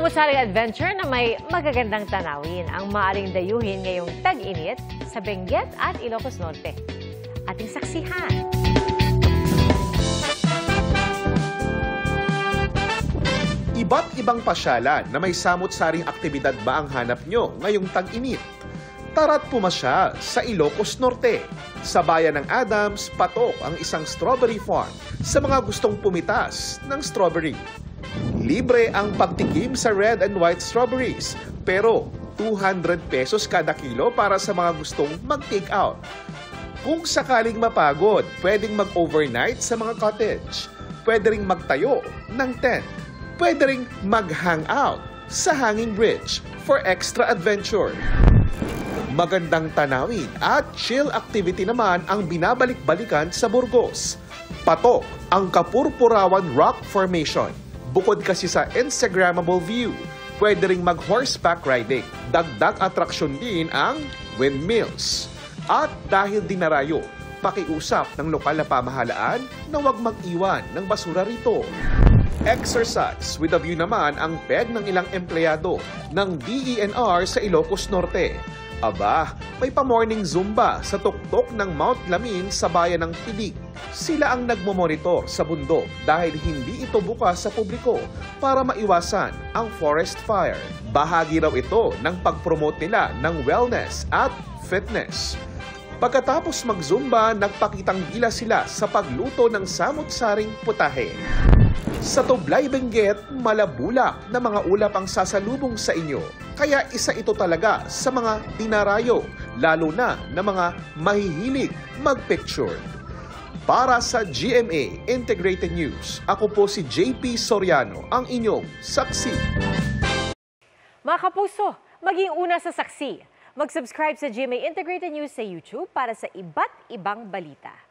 Samot-saring adventure na may magagandang tanawin ang maaaring dayuhin ngayong tag-init sa Benguet at Ilocos Norte. Ating saksihan. Iba't ibang pasyalan na may samot-saring aktibidad ba ang hanap nyo ngayong tag-init? Tara't pumasyal sa Ilocos Norte. Sa bayan ng Adams, patok ang isang strawberry farm sa mga gustong pumitas ng strawberry. Libre ang pagtikim sa red and white strawberries, pero 200 pesos kada kilo para sa mga gustong mag-take out. Kung sakaling mapagod, pwedeng mag-overnight sa mga cottage. Pwede ring magtayo ng tent. Pwede ring mag-hangout sa hanging bridge for extra adventure. Magandang tanawin at chill activity naman ang binabalik-balikan sa Burgos. Patok ang Kapurpurawan Rock Formation. Bukod kasi sa Instagrammable view, pwede ring mag-horseback riding. Dagdag atraksyon din ang windmills. At dahil dinarayo, pakiusap ng lokal na pamahalaan na huwag mag-iwan ng basura rito. Exercise with a view naman ang peg ng ilang empleyado ng DENR sa Ilocos Norte. Aba, may pa-morning Zumba sa tuktok ng Mount Lamin sa bayan ng Tilig. Sila ang nagmomonitor sa bundok dahil hindi ito bukas sa publiko para maiwasan ang forest fire. Bahagi raw ito ng pag-promote nila ng wellness at fitness. Pagkatapos mag-Zumba, nagpakitang gila sila sa pagluto ng samot-saring putahe. Sa Tublay, Benguet, malabulak na mga ulap ang sasalubong sa inyo. Kaya isa ito talaga sa mga dinarayo, lalo na mga mahihilig mag-picture. Para sa GMA Integrated News, ako po si JP Soriano, ang inyong saksi. Mga kapuso, maging una sa saksi. Mag-subscribe sa GMA Integrated News sa YouTube para sa iba't ibang balita.